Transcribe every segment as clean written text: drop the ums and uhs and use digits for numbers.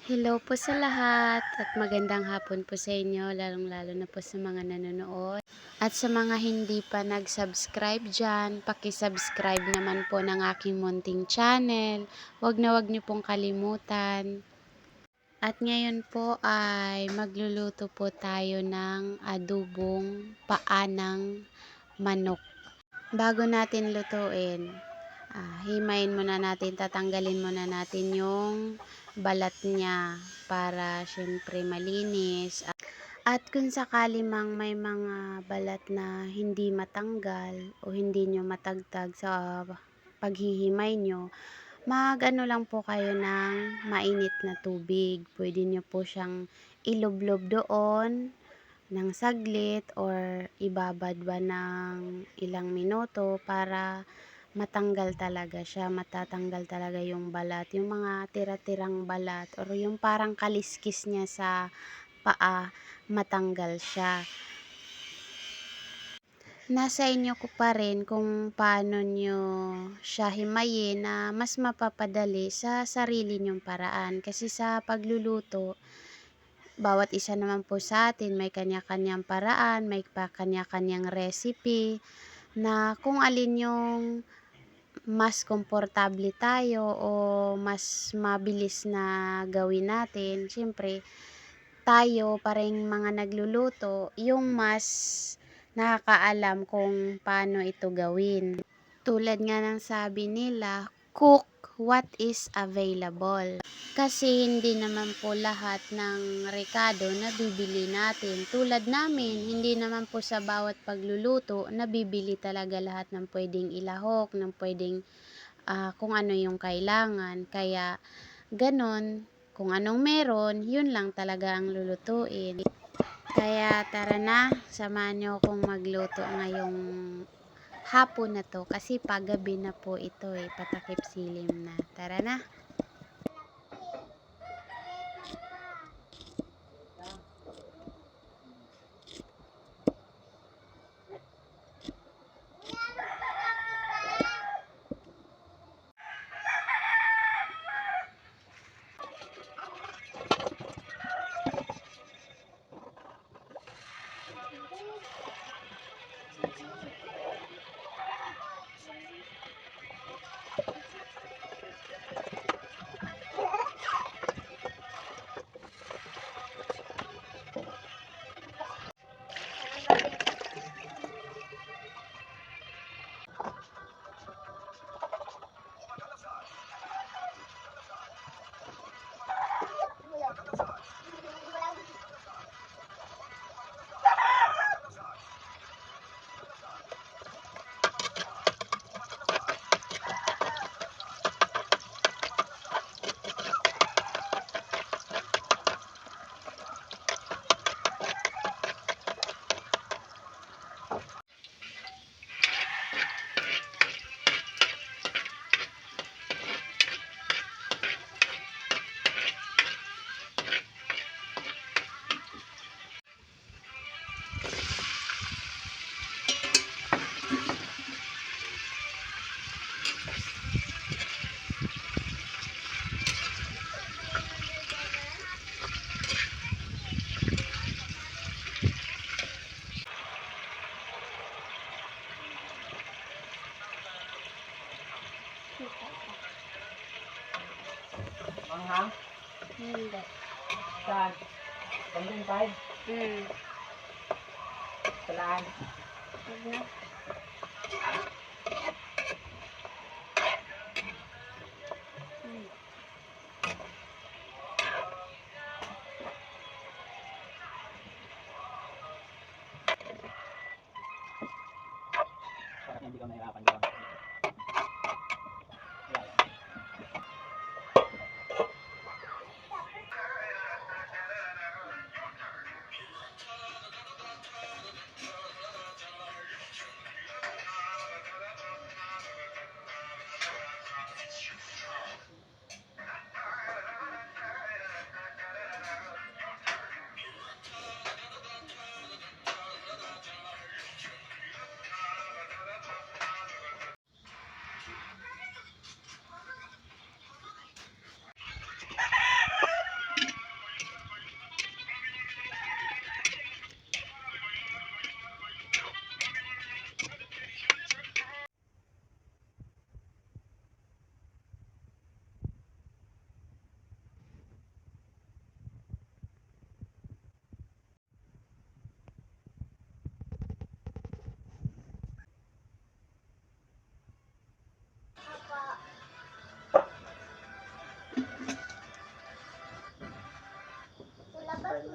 Hello po sa lahat at magandang hapon po sa inyo, lalong-lalo na po sa mga nanonood. At sa mga hindi pa nag-subscribe dyan, paki-subscribe naman po ng aking munting channel. Wag niyo pong kalimutan. At ngayon po ay magluluto po tayo ng adubong paa ng manok. Bago natin lutuin, himayin muna natin, tatanggalin muna natin yung balat niya para syempre malinis. At kung sakali mang may mga balat na hindi matanggal o hindi nyo matagtag sa paghihimay nyo, mag-ano lang po kayo ng mainit na tubig. Pwede nyo po siyang ilublob doon ng saglit or ibabad ba ng ilang minuto para matanggal talaga siya, matatanggal talaga yung balat, yung mga tira-tirang balat or yung parang kaliskis niya sa paa, matanggal siya. Nasa inyo ko pa rin kung paano nyo siya himayin na mas mapapadali sa sarili nyong paraan. Kasi sa pagluluto, bawat isa naman po sa atin may kanya-kanyang paraan, may kanya-kanyang recipe na kung alin yung mas komportable tayo o mas mabilis na gawin natin. Siyempre, tayo pareng mga nagluluto, yung mas nakakaalam kung paano ito gawin. Tulad nga ng sabi nila, cook what is available. Kasi hindi naman po lahat ng rekado nabibili natin. Tulad namin, hindi naman po sa bawat pagluluto nabibili talaga lahat ng pwedeng ilahok, ng pwedeng kung ano yung kailangan. Kaya ganon, kung anong meron, yun lang talaga ang lulutuin. Kaya tara na, samahan nyo akong magluto ngayong hapon na to kasi paggabi na po ito patakip silim na. Tara na. Manghang? Hindi. Saan? Pagdun tayo? Hmm. Salaan? Wag na. Hmm. Para hindi ka mahirapan doon.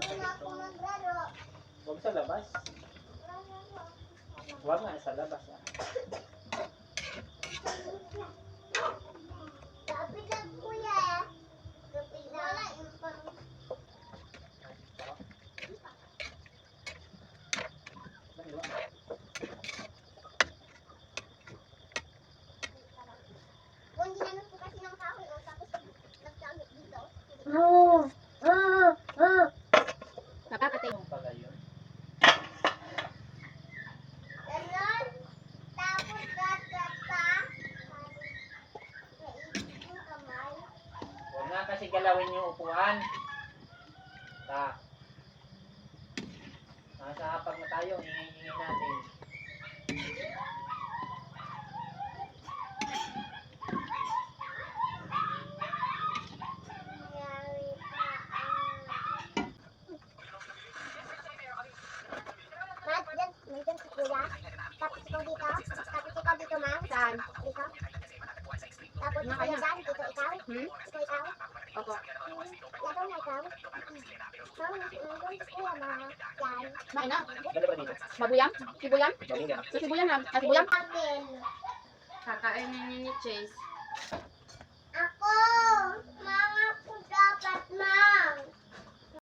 Huwag sa labas. Huwag nga sa labas. Ah. Papakatay. Ano pala yun? Huwag nga kasi galawin yung upuan. Ta. Nasa hapag na tayo, hingi-hingi natin. Tapos ikaw dito. Tapos ikaw dito, ma'am. Saan? Dito. Tapos ikaw dyan. Dito ikaw. Ito ikaw. Opo. Lagaw na ikaw. Ma'am, nandun si kuya ma. Yan. Maina. Dala ba dito? Mabuyang? Sibuyang? Baligan. Sa sibuyang na. Sibuyang? Apple. Kakainin niyo ni Chase.